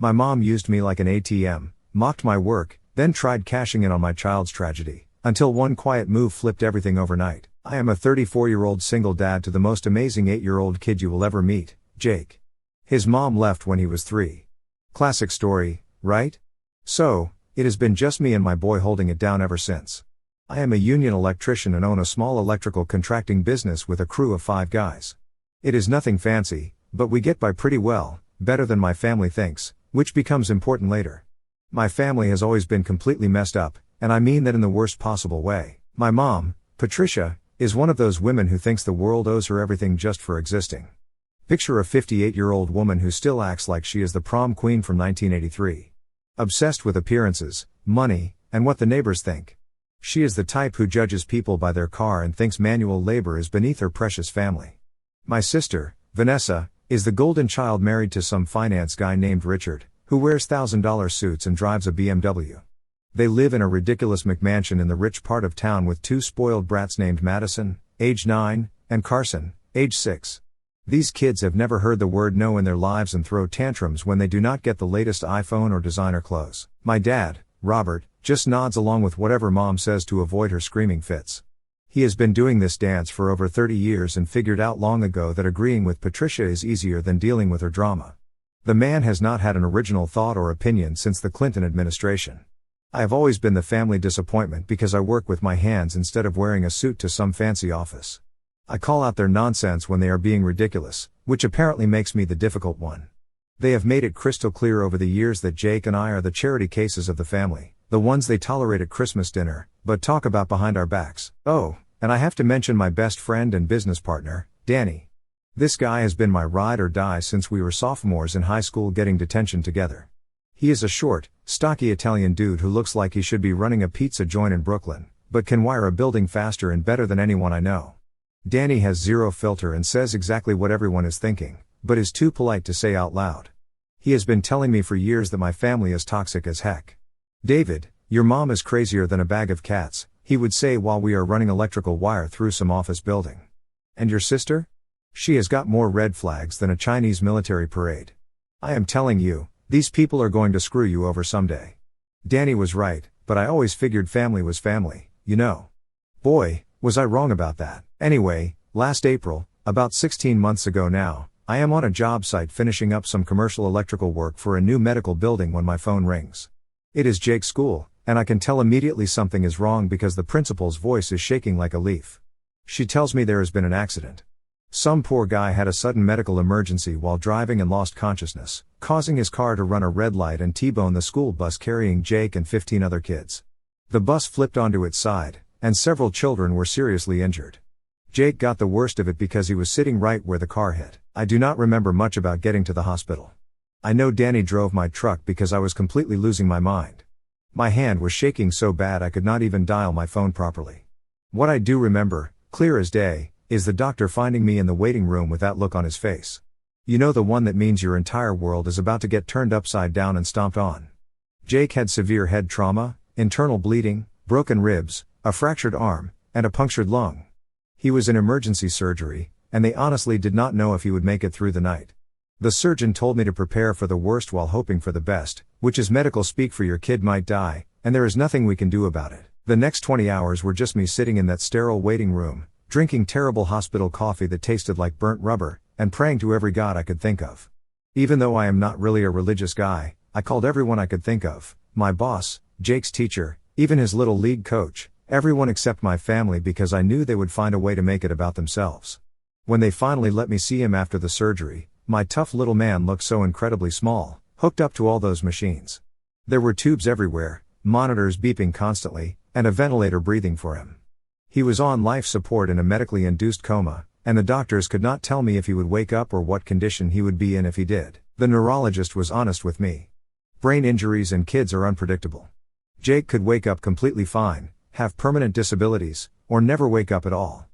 My mom used me like an ATM, mocked my work, then tried cashing in on my child's tragedy, until one quiet move flipped everything overnight. I am a 34-year-old single dad to the most amazing 8-year-old kid you will ever meet, Jake. His mom left when he was 3. Classic story, right? So, it has been just me and my boy holding it down ever since. I am a union electrician and own a small electrical contracting business with a crew of 5 guys. It is nothing fancy, but we get by pretty well, better than my family thinks, which becomes important later. My family has always been completely messed up, and I mean that in the worst possible way. My mom, Patricia, is one of those women who thinks the world owes her everything just for existing. Picture a 58-year-old woman who still acts like she is the prom queen from 1983. Obsessed with appearances, money, and what the neighbors think. She is the type who judges people by their car and thinks manual labor is beneath her precious family. My sister, Vanessa, is the golden child married to some finance guy named Richard, who wears $1,000 suits and drives a BMW. They live in a ridiculous McMansion in the rich part of town with 2 spoiled brats named Madison, age 9, and Carson, age 6. These kids have never heard the word no in their lives and throw tantrums when they do not get the latest iPhone or designer clothes. My dad, Robert, just nods along with whatever mom says to avoid her screaming fits. He has been doing this dance for over 30 years and figured out long ago that agreeing with Patricia is easier than dealing with her drama. The man has not had an original thought or opinion since the Clinton administration. I have always been the family disappointment because I work with my hands instead of wearing a suit to some fancy office. I call out their nonsense when they are being ridiculous, which apparently makes me the difficult one. They have made it crystal clear over the years that Jake and I are the charity cases of the family, the ones they tolerate at Christmas dinner, but talk about behind our backs. Oh, and I have to mention my best friend and business partner, Danny. This guy has been my ride or die since we were sophomores in high school getting detention together. He is a short, stocky Italian dude who looks like he should be running a pizza joint in Brooklyn, but can wire a building faster and better than anyone I know. Danny has zero filter and says exactly what everyone is thinking, but is too polite to say out loud. He has been telling me for years that my family is toxic as heck. David, your mom is crazier than a bag of cats, he would say while we are running electrical wire through some office building. And your sister? She has got more red flags than a Chinese military parade. I am telling you, these people are going to screw you over someday. Danny was right, but I always figured family was family, you know. Boy, was I wrong about that. Anyway, last April, about 16 months ago now, I am on a job site finishing up some commercial electrical work for a new medical building when my phone rings. It is Jake's school, and I can tell immediately something is wrong because the principal's voice is shaking like a leaf. She tells me there has been an accident. Some poor guy had a sudden medical emergency while driving and lost consciousness, causing his car to run a red light and T-bone the school bus carrying Jake and 15 other kids. The bus flipped onto its side, and several children were seriously injured. Jake got the worst of it because he was sitting right where the car hit. I do not remember much about getting to the hospital. I know Danny drove my truck because I was completely losing my mind. My hand was shaking so bad I could not even dial my phone properly. What I do remember, clear as day, is the doctor finding me in the waiting room with that look on his face. You know, the one that means your entire world is about to get turned upside down and stomped on. Jake had severe head trauma, internal bleeding, broken ribs, a fractured arm, and a punctured lung. He was in emergency surgery, and they honestly did not know if he would make it through the night. The surgeon told me to prepare for the worst while hoping for the best, which is medical speak for your kid might die, and there is nothing we can do about it. The next 20 hours were just me sitting in that sterile waiting room, drinking terrible hospital coffee that tasted like burnt rubber, and praying to every god I could think of. Even though I am not really a religious guy, I called everyone I could think of, my boss, Jake's teacher, even his little league coach, everyone except my family because I knew they would find a way to make it about themselves. When they finally let me see him after the surgery, my tough little man looked so incredibly small, hooked up to all those machines. There were tubes everywhere, monitors beeping constantly, and a ventilator breathing for him. He was on life support in a medically induced coma, and the doctors could not tell me if he would wake up or what condition he would be in if he did. The neurologist was honest with me. Brain injuries and kids are unpredictable. Jake could wake up completely fine, have permanent disabilities, or never wake up at all.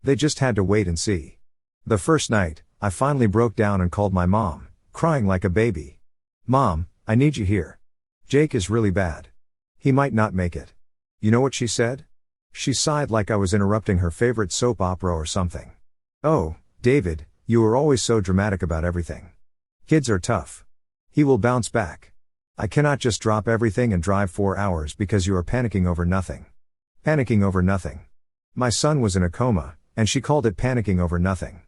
They just had to wait and see. The first night, I finally broke down and called my mom, crying like a baby. Mom, I need you here. Jake is really bad. He might not make it. You know what she said? She sighed like I was interrupting her favorite soap opera or something. Oh, David, you are always so dramatic about everything. Kids are tough. He will bounce back. I cannot just drop everything and drive 4 hours because you are panicking over nothing. Panicking over nothing. My son was in a coma, and she called it panicking over nothing.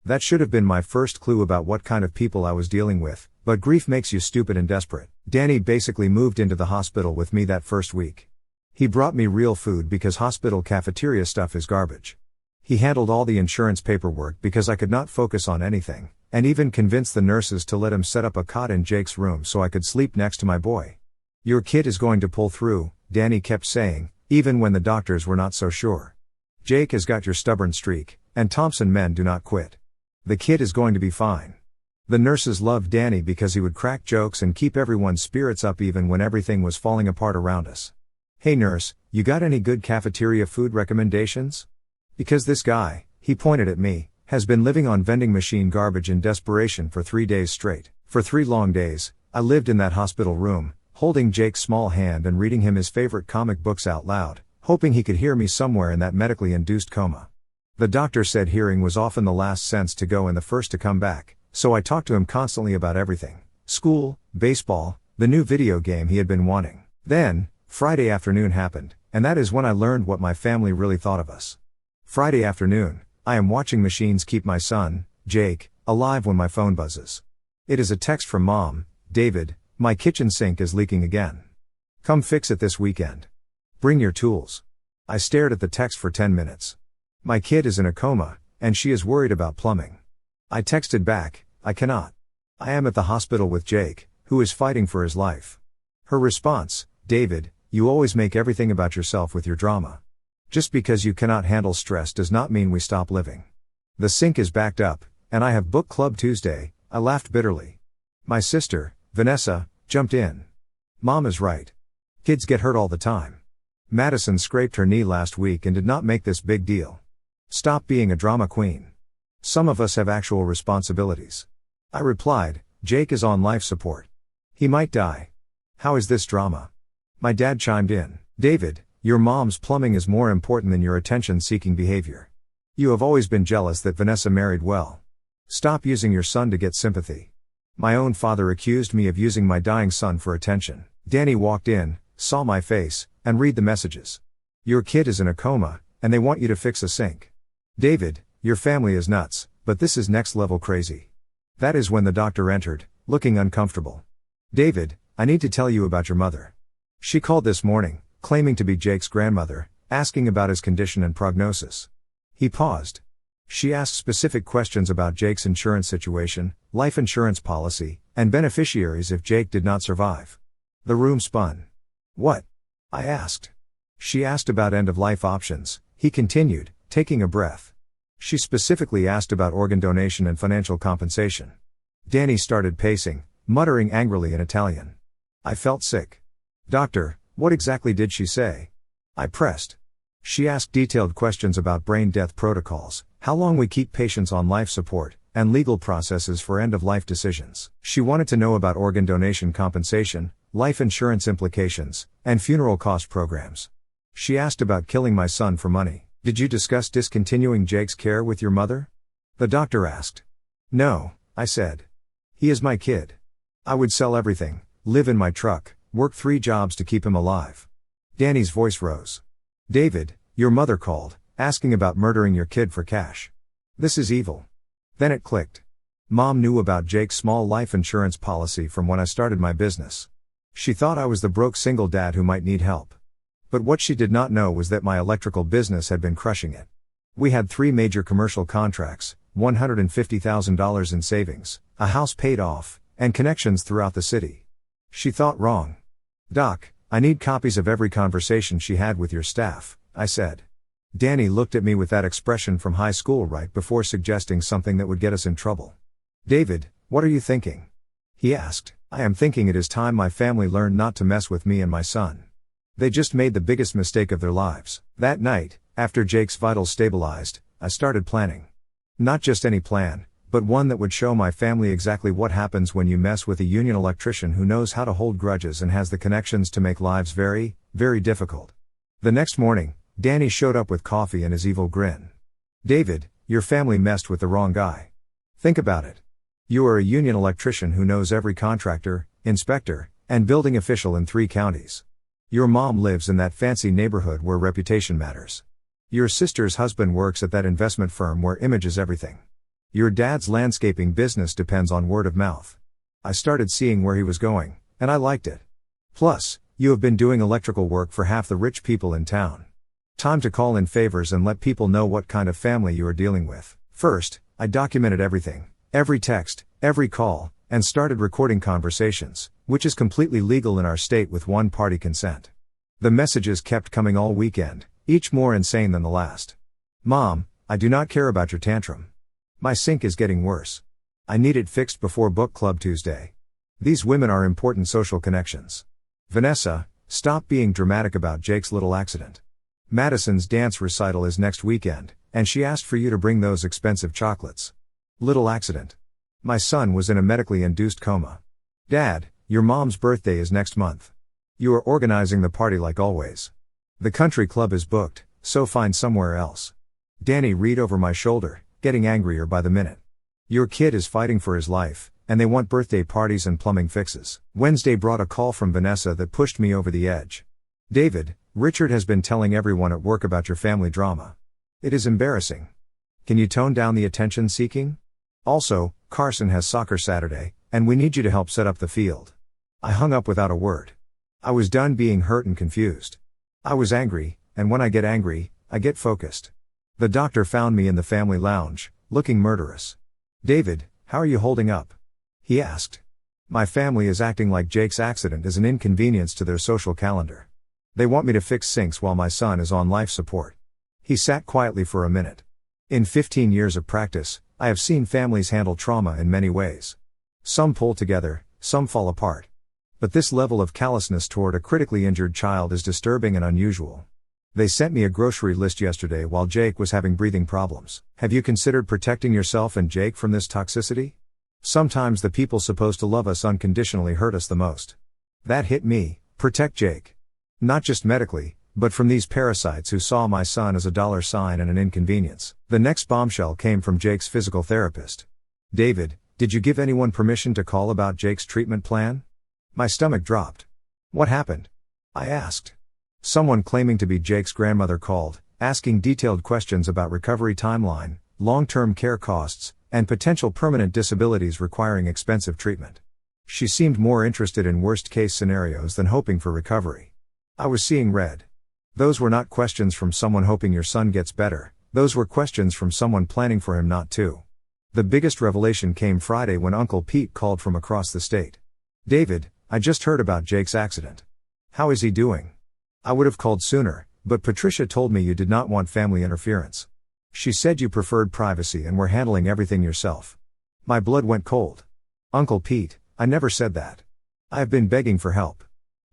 That should have been my first clue about what kind of people I was dealing with, but grief makes you stupid and desperate. Danny basically moved into the hospital with me that first week. He brought me real food because hospital cafeteria stuff is garbage. He handled all the insurance paperwork because I could not focus on anything, and even convinced the nurses to let him set up a cot in Jake's room so I could sleep next to my boy. Your kid is going to pull through, Danny kept saying, even when the doctors were not so sure. Jake has got your stubborn streak, and Thompson men do not quit. The kid is going to be fine. The nurses loved Danny because he would crack jokes and keep everyone's spirits up even when everything was falling apart around us. Hey nurse, you got any good cafeteria food recommendations? Because this guy, he pointed at me, has been living on vending machine garbage in desperation for 3 days straight. For 3 long days, I lived in that hospital room, holding Jake's small hand and reading him his favorite comic books out loud, hoping he could hear me somewhere in that medically induced coma. The doctor said hearing was often the last sense to go and the first to come back, so I talked to him constantly about everything. School, baseball, the new video game he had been wanting. Then, Friday afternoon happened, and that is when I learned what my family really thought of us. Friday afternoon, I am watching machines keep my son, Jake, alive when my phone buzzes. It is a text from Mom. David, my kitchen sink is leaking again. Come fix it this weekend. Bring your tools. I stared at the text for 10 minutes. My kid is in a coma, and she is worried about plumbing. I texted back, I cannot. I am at the hospital with Jake, who is fighting for his life. Her response, David, you always make everything about yourself with your drama. Just because you cannot handle stress does not mean we stop living. The sink is backed up, and I have book club Tuesday. I laughed bitterly. My sister, Vanessa, jumped in. Mom is right. Kids get hurt all the time. Madison scraped her knee last week and did not make this big deal. Stop being a drama queen. Some of us have actual responsibilities. I replied, Jake is on life support. He might die. How is this drama? My dad chimed in, David, your mom's plumbing is more important than your attention-seeking behavior. You have always been jealous that Vanessa married well. Stop using your son to get sympathy. My own father accused me of using my dying son for attention. Danny walked in, saw my face, and read the messages. Your kid is in a coma, and they want you to fix a sink. David, your family is nuts, but this is next level crazy. That is when the doctor entered, looking uncomfortable. David, I need to tell you about your mother. She called this morning, claiming to be Jake's grandmother, asking about his condition and prognosis. He paused. She asked specific questions about Jake's insurance situation, life insurance policy, and beneficiaries if Jake did not survive. The room spun. What? I asked. She asked about end-of-life options, he continued, taking a breath. She specifically asked about organ donation and financial compensation. Danny started pacing, muttering angrily in Italian. I felt sick. Doctor, what exactly did she say? I pressed. She asked detailed questions about brain death protocols, how long we keep patients on life support, and legal processes for end-of-life decisions. She wanted to know about organ donation compensation, life insurance implications, and funeral cost programs. She asked about killing my son for money. Did you discuss discontinuing Jake's care with your mother? The doctor asked. No, I said. He is my kid. I would sell everything, live in my truck, work 3 jobs to keep him alive. Danny's voice rose. David, your mother called, asking about murdering your kid for cash. This is evil. Then it clicked. Mom knew about Jake's small life insurance policy from when I started my business. She thought I was the broke single dad who might need help. But what she did not know was that my electrical business had been crushing it. We had 3 major commercial contracts, $150,000 in savings, a house paid off, and connections throughout the city. She thought wrong. Doc, I need copies of every conversation she had with your staff, I said. Danny looked at me with that expression from high school right before suggesting something that would get us in trouble. David, what are you thinking? He asked. I am thinking it is time my family learned not to mess with me and my son. They just made the biggest mistake of their lives. That night, after Jake's vitals stabilized, I started planning. Not just any plan, but one that would show my family exactly what happens when you mess with a union electrician who knows how to hold grudges and has the connections to make lives very, very difficult. The next morning, Danny showed up with coffee and his evil grin. David, your family messed with the wrong guy. Think about it. You are a union electrician who knows every contractor, inspector, and building official in 3 counties. Your mom lives in that fancy neighborhood where reputation matters. Your sister's husband works at that investment firm where image is everything. Your dad's landscaping business depends on word of mouth. I started seeing where he was going, and I liked it. Plus, you have been doing electrical work for half the rich people in town. Time to call in favors and let people know what kind of family you are dealing with. First, I documented everything, every text, every call, and started recording conversations, which is completely legal in our state with one-party consent. The messages kept coming all weekend, each more insane than the last. Mom, I do not care about your tantrum. My sink is getting worse. I need it fixed before book club Tuesday. These women are important social connections. Vanessa, stop being dramatic about Jake's little accident. Madison's dance recital is next weekend, and she asked for you to bring those expensive chocolates. Little accident. My son was in a medically induced coma. Dad, your mom's birthday is next month. You are organizing the party like always. The country club is booked, so find somewhere else. Danny read over my shoulder, getting angrier by the minute. Your kid is fighting for his life, and they want birthday parties and plumbing fixes. Wednesday brought a call from Vanessa that pushed me over the edge. David, Richard has been telling everyone at work about your family drama. It is embarrassing. Can you tone down the attention seeking? Also, Carson has soccer Saturday, and we need you to help set up the field. I hung up without a word. I was done being hurt and confused. I was angry, and when I get angry, I get focused. The doctor found me in the family lounge, looking murderous. David, how are you holding up? He asked. My family is acting like Jake's accident is an inconvenience to their social calendar. They want me to fix sinks while my son is on life support. He sat quietly for a minute. In 15 years of practice, I have seen families handle trauma in many ways. Some pull together, some fall apart. But this level of callousness toward a critically injured child is disturbing and unusual. They sent me a grocery list yesterday while Jake was having breathing problems. Have you considered protecting yourself and Jake from this toxicity? Sometimes the people supposed to love us unconditionally hurt us the most. That hit me. Protect Jake. Not just medically, but from these parasites who saw my son as a dollar sign and an inconvenience. The next bombshell came from Jake's physical therapist. David, did you give anyone permission to call about Jake's treatment plan? My stomach dropped. What happened? I asked. Someone claiming to be Jake's grandmother called, asking detailed questions about recovery timeline, long-term care costs, and potential permanent disabilities requiring expensive treatment. She seemed more interested in worst-case scenarios than hoping for recovery. I was seeing red. Those were not questions from someone hoping your son gets better, those were questions from someone planning for him not to. The biggest revelation came Friday when Uncle Pete called from across the state. David, I just heard about Jake's accident. How is he doing? I would have called sooner, but Patricia told me you did not want family interference. She said you preferred privacy and were handling everything yourself. My blood went cold. Uncle Pete, I never said that. I have been begging for help.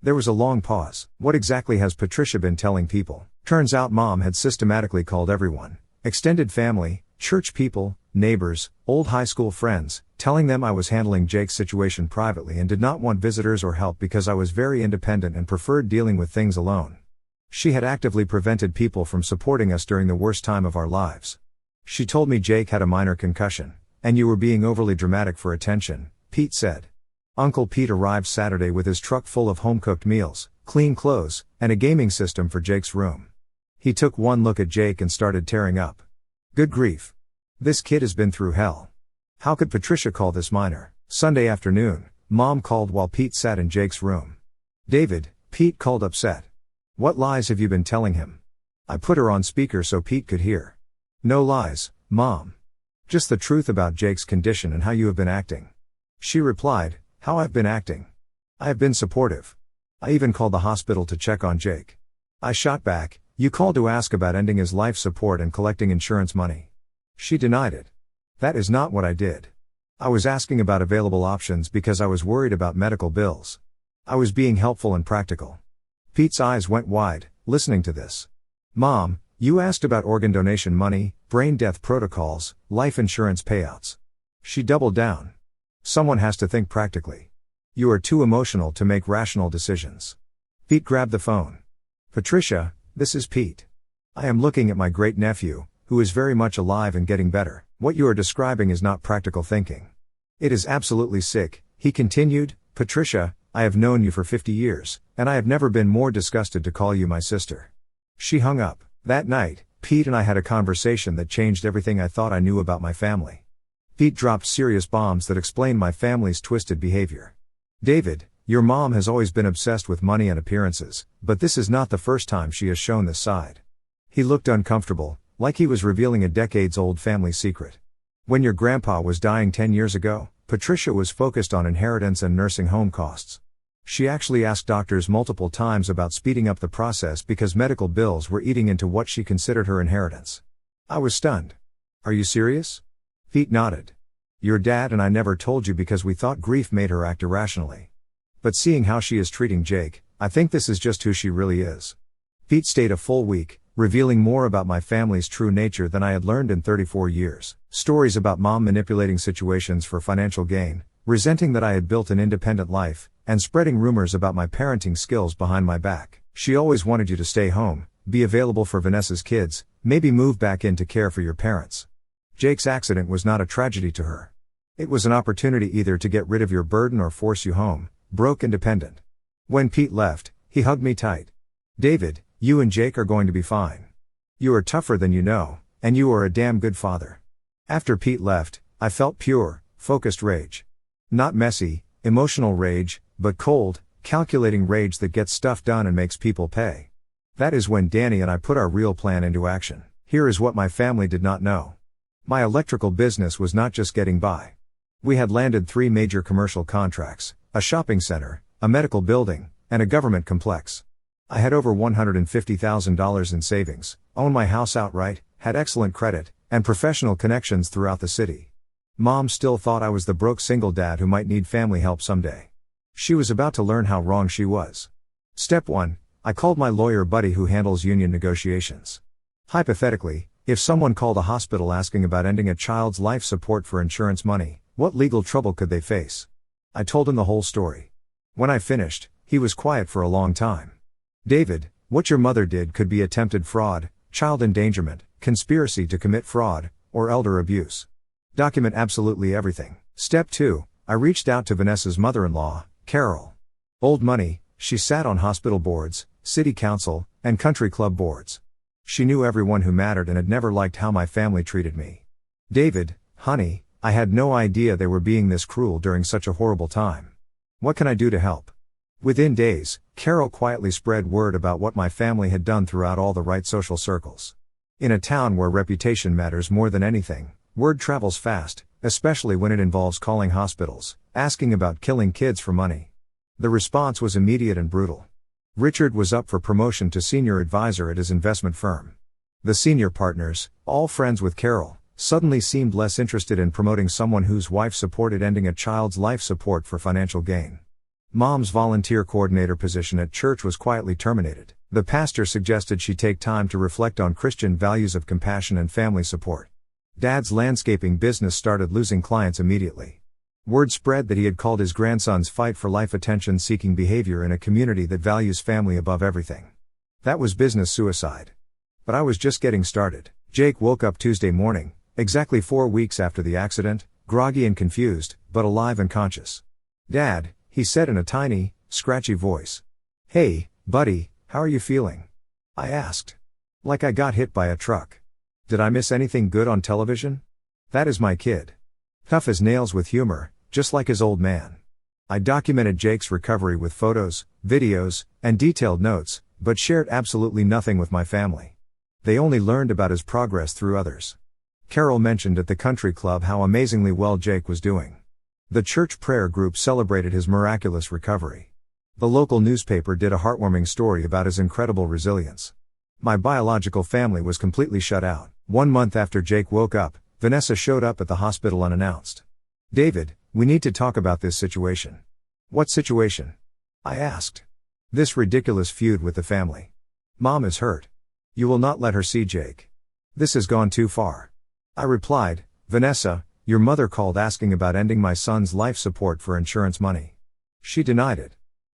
There was a long pause. What exactly has Patricia been telling people? Turns out Mom had systematically called everyone. Extended family, church people, neighbors, old high school friends, telling them I was handling Jake's situation privately and did not want visitors or help because I was very independent and preferred dealing with things alone. She had actively prevented people from supporting us during the worst time of our lives. She told me Jake had a minor concussion, and you were being overly dramatic for attention, Pete said. Uncle Pete arrived Saturday with his truck full of home-cooked meals, clean clothes, and a gaming system for Jake's room. He took one look at Jake and started tearing up. Good grief. This kid has been through hell. How could Patricia call this minor? Sunday afternoon, Mom called while Pete sat in Jake's room. David, Pete called upset. What lies have you been telling him? I put her on speaker so Pete could hear. No lies, Mom. Just the truth about Jake's condition and how you have been acting. She replied, how I've been acting. I have been supportive. I even called the hospital to check on Jake. I shot back, you called to ask about ending his life support and collecting insurance money. She denied it. That is not what I did. I was asking about available options because I was worried about medical bills. I was being helpful and practical. Pete's eyes went wide, listening to this. Mom, you asked about organ donation money, brain death protocols, life insurance payouts. She doubled down. Someone has to think practically. You are too emotional to make rational decisions. Pete grabbed the phone. Patricia, this is Pete. I am looking at my great-nephew, who is very much alive and getting better. What you are describing is not practical thinking. It is absolutely sick, he continued. Patricia, I have known you for 50 years, and I have never been more disgusted to call you my sister. She hung up. That night, Pete and I had a conversation that changed everything I thought I knew about my family. Pete dropped serious bombs that explained my family's twisted behavior. David, your mom has always been obsessed with money and appearances, but this is not the first time she has shown this side. He looked uncomfortable, like he was revealing a decades-old family secret. When your grandpa was dying 10 years ago, Patricia was focused on inheritance and nursing home costs. She actually asked doctors multiple times about speeding up the process because medical bills were eating into what she considered her inheritance. I was stunned. Are you serious? Pete nodded. Your dad and I never told you because we thought grief made her act irrationally. But seeing how she is treating Jake, I think this is just who she really is. Pete stayed a full week, revealing more about my family's true nature than I had learned in 34 years. Stories about mom manipulating situations for financial gain, resenting that I had built an independent life, and spreading rumors about my parenting skills behind my back. She always wanted you to stay home, be available for Vanessa's kids, maybe move back in to care for your parents. Jake's accident was not a tragedy to her. It was an opportunity either to get rid of your burden or force you home, broke independent. When Pete left, he hugged me tight. David, you and Jake are going to be fine. You are tougher than you know, and you are a damn good father. After Pete left, I felt pure, focused rage. Not messy, emotional rage, but cold, calculating rage that gets stuff done and makes people pay. That is when Danny and I put our real plan into action. Here is what my family did not know. My electrical business was not just getting by. We had landed 3 major commercial contracts, a shopping center, a medical building, and a government complex. I had over $150,000 in savings, owned my house outright, had excellent credit, and professional connections throughout the city. Mom still thought I was the broke single dad who might need family help someday. She was about to learn how wrong she was. Step 1. I called my lawyer buddy who handles union negotiations. Hypothetically, if someone called a hospital asking about ending a child's life support for insurance money, what legal trouble could they face? I told him the whole story. When I finished, he was quiet for a long time. David, what your mother did could be attempted fraud, child endangerment, conspiracy to commit fraud, or elder abuse. Document absolutely everything. Step 2. I reached out to Vanessa's mother-in-law, Carol. Old money, she sat on hospital boards, city council, and country club boards. She knew everyone who mattered and had never liked how my family treated me. David, honey, I had no idea they were being this cruel during such a horrible time. What can I do to help? Within days, Carol quietly spread word about what my family had done throughout all the right social circles. In a town where reputation matters more than anything, word travels fast, especially when it involves calling hospitals, asking about killing kids for money. The response was immediate and brutal. Richard was up for promotion to senior advisor at his investment firm. The senior partners, all friends with Carol, suddenly seemed less interested in promoting someone whose wife supported ending a child's life support for financial gain. Mom's volunteer coordinator position at church was quietly terminated. The pastor suggested she take time to reflect on Christian values of compassion and family support. Dad's landscaping business started losing clients immediately. Word spread that he had called his grandson's fight for life attention-seeking behavior in a community that values family above everything. That was business suicide. But I was just getting started. Jake woke up Tuesday morning, exactly 4 weeks after the accident, groggy and confused, but alive and conscious. Dad, he said in a tiny, scratchy voice. Hey, buddy, how are you feeling? I asked. Like I got hit by a truck. Did I miss anything good on television? That is my kid. Tough as nails with humor, just like his old man. I documented Jake's recovery with photos, videos, and detailed notes, but shared absolutely nothing with my family. They only learned about his progress through others. Carol mentioned at the country club how amazingly well Jake was doing. The church prayer group celebrated his miraculous recovery. The local newspaper did a heartwarming story about his incredible resilience. My biological family was completely shut out. 1 month after Jake woke up, Vanessa showed up at the hospital unannounced. David, we need to talk about this situation. What situation? I asked. This ridiculous feud with the family. Mom is hurt. You will not let her see Jake. This has gone too far. I replied, Vanessa, your mother called asking about ending my son's life support for insurance money. She denied it.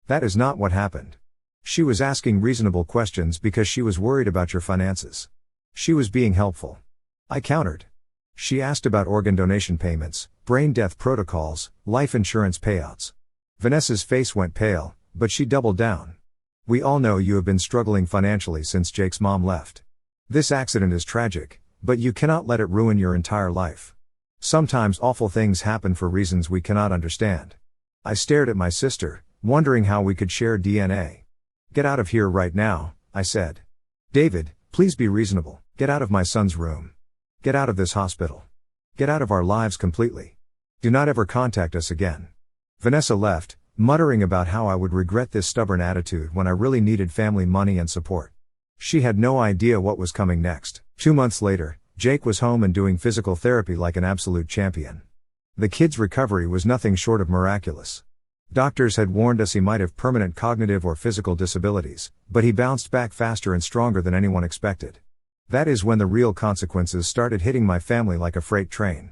That is not what happened. She was asking reasonable questions because she was worried about your finances. She was being helpful. I countered. She asked about organ donation payments, brain death protocols, life insurance payouts. Vanessa's face went pale, but she doubled down. We all know you have been struggling financially since Jake's mom left. This accident is tragic, but you cannot let it ruin your entire life. Sometimes awful things happen for reasons we cannot understand. I stared at my sister, wondering how we could share DNA. Get out of here right now, I said. David, please be reasonable. Get out of my son's room. Get out of this hospital. Get out of our lives completely. Do not ever contact us again. Vanessa left, muttering about how I would regret this stubborn attitude when I really needed family money and support. She had no idea what was coming next. 2 months later, Jake was home and doing physical therapy like an absolute champion. The kid's recovery was nothing short of miraculous. Doctors had warned us he might have permanent cognitive or physical disabilities, but he bounced back faster and stronger than anyone expected. That is when the real consequences started hitting my family like a freight train.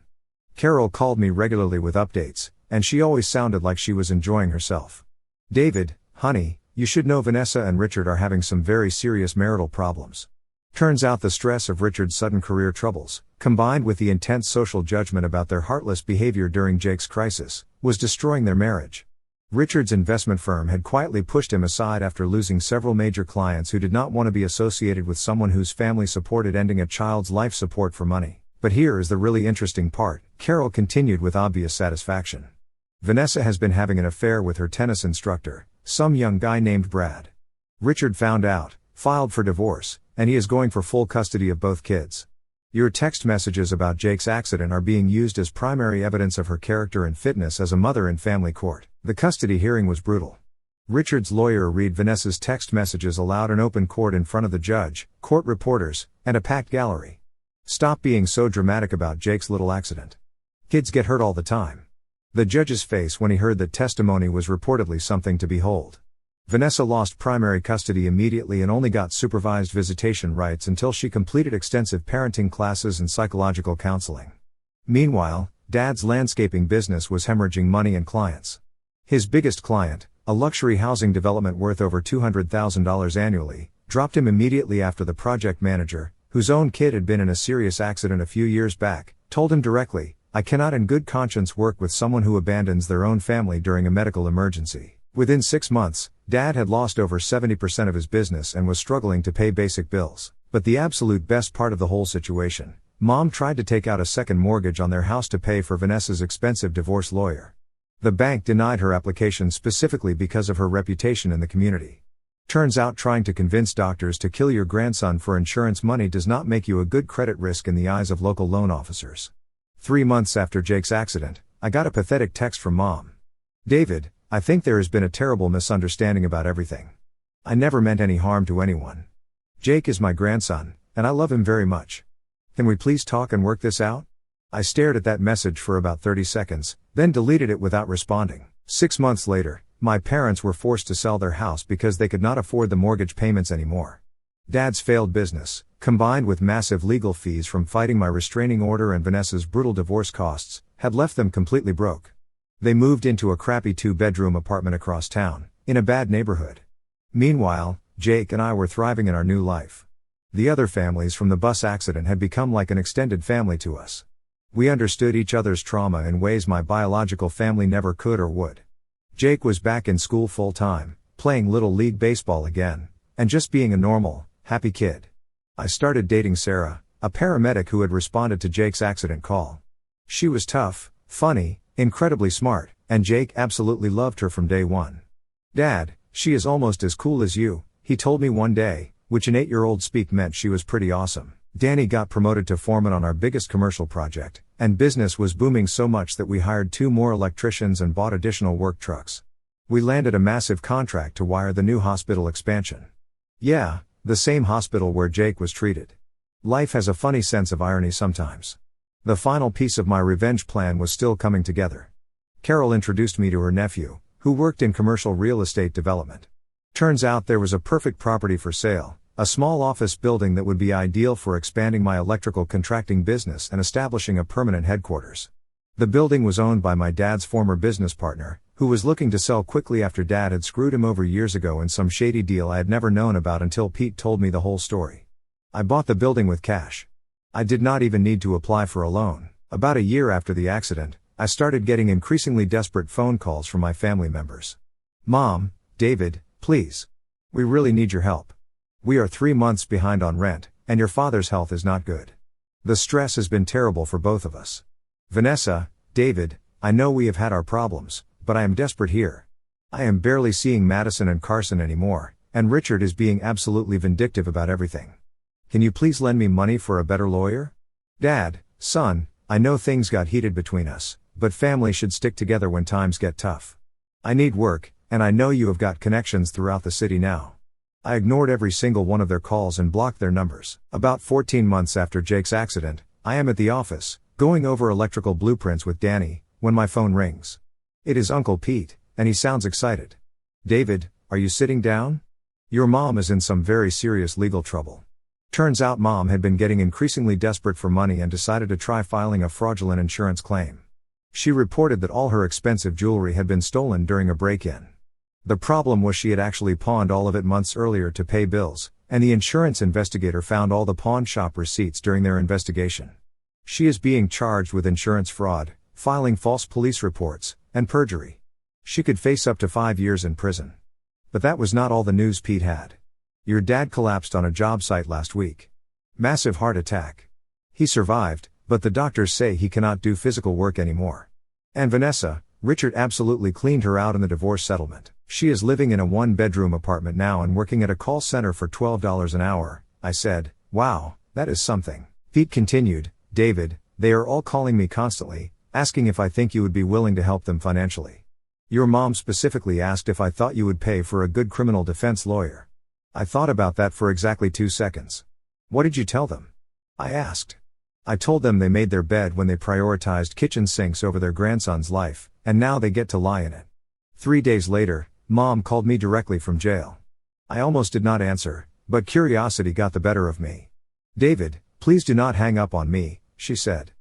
Carol called me regularly with updates, and she always sounded like she was enjoying herself. David, honey, you should know Vanessa and Richard are having some very serious marital problems. Turns out the stress of Richard's sudden career troubles, combined with the intense social judgment about their heartless behavior during Jake's crisis, was destroying their marriage. Richard's investment firm had quietly pushed him aside after losing several major clients who did not want to be associated with someone whose family supported ending a child's life support for money. But here is the really interesting part, Carol continued with obvious satisfaction. Vanessa has been having an affair with her tennis instructor, some young guy named Brad. Richard found out, filed for divorce, and he is going for full custody of both kids. Your text messages about Jake's accident are being used as primary evidence of her character and fitness as a mother in family court. The custody hearing was brutal. Richard's lawyer read Vanessa's text messages aloud in open court in front of the judge, court reporters, and a packed gallery. Stop being so dramatic about Jake's little accident. Kids get hurt all the time. The judge's face when he heard that testimony was reportedly something to behold. Vanessa lost primary custody immediately and only got supervised visitation rights until she completed extensive parenting classes and psychological counseling. Meanwhile, Dad's landscaping business was hemorrhaging money and clients. His biggest client, a luxury housing development worth over $200,000 annually, dropped him immediately after the project manager, whose own kid had been in a serious accident a few years back, told him directly, "I cannot in good conscience work with someone who abandons their own family during a medical emergency." Within 6 months, Dad had lost over 70% of his business and was struggling to pay basic bills. But the absolute best part of the whole situation, Mom tried to take out a second mortgage on their house to pay for Vanessa's expensive divorce lawyer. The bank denied her application specifically because of her reputation in the community. Turns out trying to convince doctors to kill your grandson for insurance money does not make you a good credit risk in the eyes of local loan officers. 3 months after Jake's accident, I got a pathetic text from Mom. "David, I think there has been a terrible misunderstanding about everything. I never meant any harm to anyone. Jake is my grandson, and I love him very much. Can we please talk and work this out?" I stared at that message for about 30 seconds, then deleted it without responding. 6 months later, my parents were forced to sell their house because they could not afford the mortgage payments anymore. Dad's failed business, combined with massive legal fees from fighting my restraining order and Vanessa's brutal divorce costs, had left them completely broke. They moved into a crappy 2-bedroom apartment across town, in a bad neighborhood. Meanwhile, Jake and I were thriving in our new life. The other families from the bus accident had become like an extended family to us. We understood each other's trauma in ways my biological family never could or would. Jake was back in school full-time, playing Little League baseball again, and just being a normal, happy kid. I started dating Sarah, a paramedic who had responded to Jake's accident call. She was tough, funny, incredibly smart, and Jake absolutely loved her from day one. "Dad, she is almost as cool as you," he told me one day, which an 8-year-old speak meant she was pretty awesome. Danny got promoted to foreman on our biggest commercial project, and business was booming so much that we hired 2 more electricians and bought additional work trucks. We landed a massive contract to wire the new hospital expansion. Yeah, the same hospital where Jake was treated. Life has a funny sense of irony sometimes. The final piece of my revenge plan was still coming together. Carol introduced me to her nephew, who worked in commercial real estate development. Turns out there was a perfect property for sale, a small office building that would be ideal for expanding my electrical contracting business and establishing a permanent headquarters. The building was owned by my dad's former business partner, who was looking to sell quickly after Dad had screwed him over years ago in some shady deal I had never known about until Pete told me the whole story. I bought the building with cash. I did not even need to apply for a loan. About a year after the accident, I started getting increasingly desperate phone calls from my family members. Mom, David, please. We really need your help. We are 3 months behind on rent, and your father's health is not good. The stress has been terrible for both of us. Vanessa, David, I know we have had our problems, but I am desperate here. I am barely seeing Madison and Carson anymore, and Richard is being absolutely vindictive about everything. Can you please lend me money for a better lawyer? Dad, son, I know things got heated between us, but family should stick together when times get tough. I need work, and I know you have got connections throughout the city now. I ignored every single one of their calls and blocked their numbers. About 14 months after Jake's accident, I am at the office, going over electrical blueprints with Danny, when my phone rings. It is Uncle Pete, and he sounds excited. David, are you sitting down? Your mom is in some very serious legal trouble. Turns out Mom had been getting increasingly desperate for money and decided to try filing a fraudulent insurance claim. She reported that all her expensive jewelry had been stolen during a break-in. The problem was she had actually pawned all of it months earlier to pay bills, and the insurance investigator found all the pawn shop receipts during their investigation. She is being charged with insurance fraud, filing false police reports, and perjury. She could face up to 5 years in prison. But that was not all the news Pete had. Your dad collapsed on a job site last week. Massive heart attack. He survived, but the doctors say he cannot do physical work anymore. And Vanessa, Richard absolutely cleaned her out in the divorce settlement. She is living in a 1-bedroom apartment now and working at a call center for $12 an hour. I said, wow, that is something. Pete continued, David, they are all calling me constantly, asking if I think you would be willing to help them financially. Your mom specifically asked if I thought you would pay for a good criminal defense lawyer. I thought about that for exactly 2 seconds. What did you tell them? I asked. I told them they made their bed when they prioritized kitchen sinks over their grandson's life, and now they get to lie in it. 3 days later, Mom called me directly from jail. I almost did not answer, but curiosity got the better of me. David, please do not hang up on me, she said.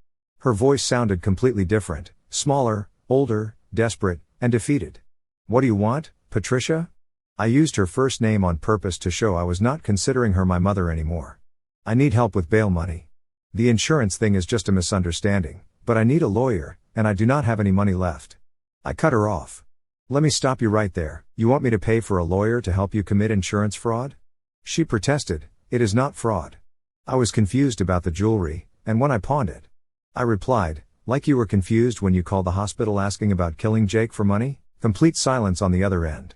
Her voice sounded completely different, smaller, older, desperate, and defeated. What do you want, Patricia? I used her first name on purpose to show I was not considering her my mother anymore. I need help with bail money. The insurance thing is just a misunderstanding, but I need a lawyer, and I do not have any money left. I cut her off. Let me stop you right there. You want me to pay for a lawyer to help you commit insurance fraud? She protested, it is not fraud. I was confused about the jewelry, and when I pawned it. I replied, like you were confused when you called the hospital asking about killing Jake for money? Complete silence on the other end.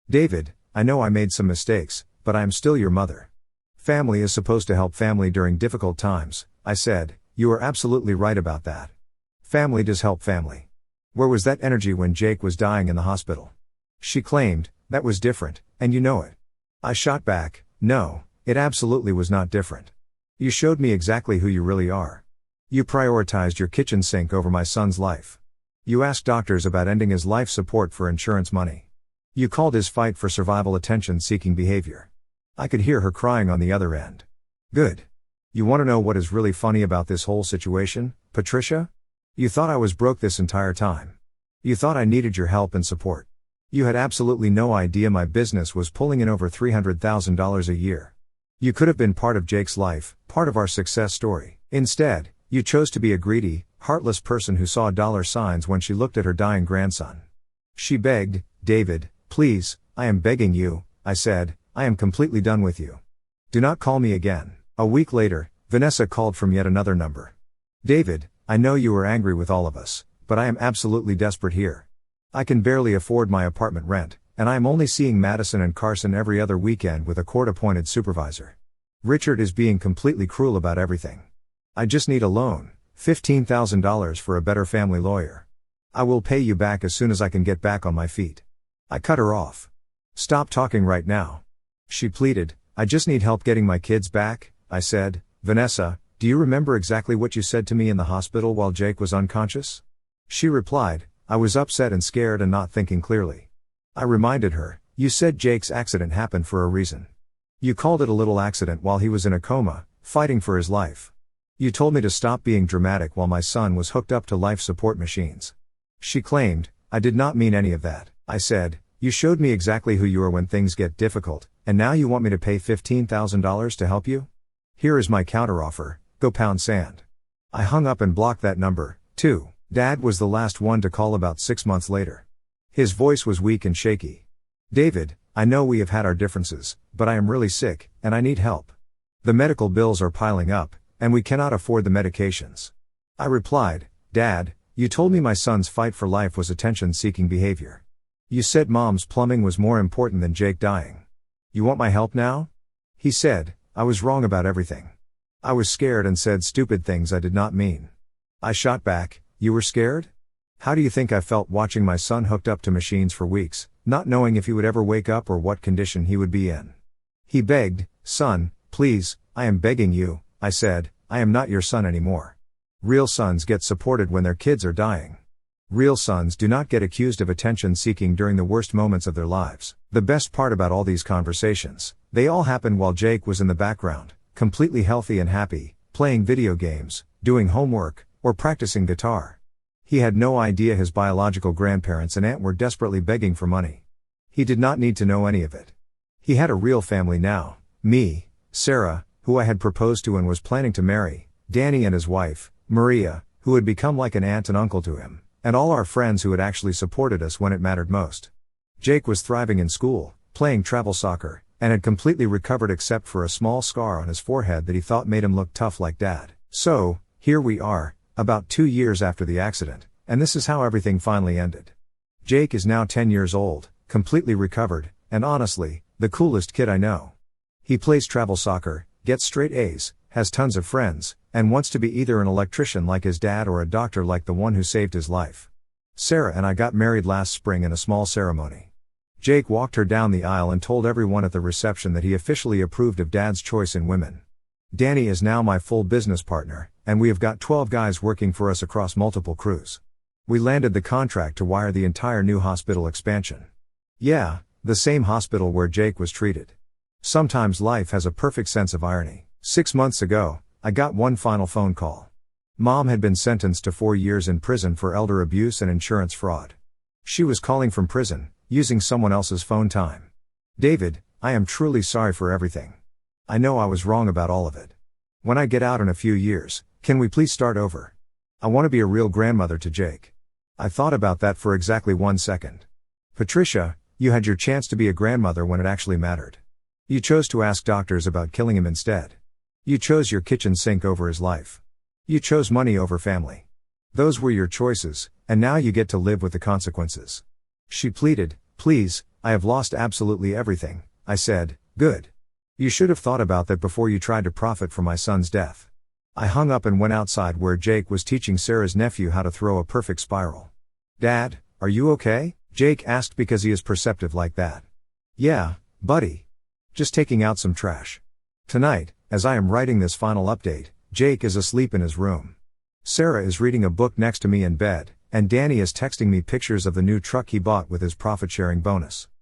David, I know I made some mistakes, but I am still your mother. Family is supposed to help family during difficult times, I said. You are absolutely right about that. Family does help family. Where was that energy when Jake was dying in the hospital? She claimed, that was different, and you know it. I shot back, no, it absolutely was not different. You showed me exactly who you really are. You prioritized your kitchen sink over my son's life. You asked doctors about ending his life support for insurance money. You called his fight for survival attention-seeking behavior. I could hear her crying on the other end. Good. You want to know what is really funny about this whole situation, Patricia? You thought I was broke this entire time. You thought I needed your help and support. You had absolutely no idea my business was pulling in over $300,000 a year. You could have been part of Jake's life, part of our success story. Instead, you chose to be a greedy, heartless person who saw dollar signs when she looked at her dying grandson. She begged, David, please, I am begging you, I said, I am completely done with you. Do not call me again. A week later, Vanessa called from yet another number. David, I know you are angry with all of us, but I am absolutely desperate here. I can barely afford my apartment rent, and I am only seeing Madison and Carson every other weekend with a court-appointed supervisor. Richard is being completely cruel about everything. I just need a loan, $15,000 for a better family lawyer. I will pay you back as soon as I can get back on my feet. I cut her off. Stop talking right now. She pleaded, I just need help getting my kids back, I said. Vanessa, do you remember exactly what you said to me in the hospital while Jake was unconscious? She replied, I was upset and scared and not thinking clearly. I reminded her, you said Jake's accident happened for a reason. You called it a little accident while he was in a coma, fighting for his life. You told me to stop being dramatic while my son was hooked up to life support machines. She claimed, I did not mean any of that. I said, you showed me exactly who you are when things get difficult, and now you want me to pay $15,000 to help you? Here is my counteroffer, go pound sand. I hung up and blocked that number, too. Dad was the last one to call about 6 months later. His voice was weak and shaky. "David, I know we have had our differences, but I am really sick, and I need help. The medical bills are piling up, and we cannot afford the medications." I replied, "Dad, you told me my son's fight for life was attention-seeking behavior. You said Mom's plumbing was more important than Jake dying. You want my help now?" He said, "I was wrong about everything. I was scared and said stupid things I did not mean." I shot back, "You were scared? How do you think I felt watching my son hooked up to machines for weeks, not knowing if he would ever wake up or what condition he would be in?" He begged, "Son, please, I am begging you." I said, "I am not your son anymore. Real sons get supported when their kids are dying. Real sons do not get accused of attention seeking during the worst moments of their lives." The best part about all these conversations, they all happened while Jake was in the background, completely healthy and happy, playing video games, doing homework, or practicing guitar. He had no idea his biological grandparents and aunt were desperately begging for money. He did not need to know any of it. He had a real family now: me, Sarah, who I had proposed to and was planning to marry, Danny and his wife, Maria, who had become like an aunt and uncle to him, and all our friends who had actually supported us when it mattered most. Jake was thriving in school, playing travel soccer, and had completely recovered except for a small scar on his forehead that he thought made him look tough like Dad. So, here we are, about 2 years after the accident, and this is how everything finally ended. Jake is now 10 years old, completely recovered, and honestly, the coolest kid I know. He plays travel soccer, gets straight A's, has tons of friends, and wants to be either an electrician like his dad or a doctor like the one who saved his life. Sarah and I got married last spring in a small ceremony. Jake walked her down the aisle and told everyone at the reception that he officially approved of Dad's choice in women. Danny is now my full business partner, and we have got 12 guys working for us across multiple crews. We landed the contract to wire the entire new hospital expansion. Yeah, the same hospital where Jake was treated. Sometimes life has a perfect sense of irony. 6 months ago, I got one final phone call. Mom had been sentenced to 4 years in prison for elder abuse and insurance fraud. She was calling from prison, using someone else's phone time. "David, I am truly sorry for everything. I know I was wrong about all of it. When I get out in a few years, can we please start over? I want to be a real grandmother to Jake." I thought about that for exactly 1 second. Patricia, you had your chance to be a grandmother when it actually mattered. You chose to ask doctors about killing him instead. You chose your kitchen sink over his life. You chose money over family. Those were your choices, and now you get to live with the consequences. She pleaded, "Please, I have lost absolutely everything." I said, "Good. You should have thought about that before you tried to profit from my son's death." I hung up and went outside where Jake was teaching Sarah's nephew how to throw a perfect spiral. "Dad, are you okay?" Jake asked because he is perceptive like that. "Yeah, buddy. Just taking out some trash." Tonight, as I am writing this final update, Jake is asleep in his room. Sarah is reading a book next to me in bed, and Danny is texting me pictures of the new truck he bought with his profit-sharing bonus.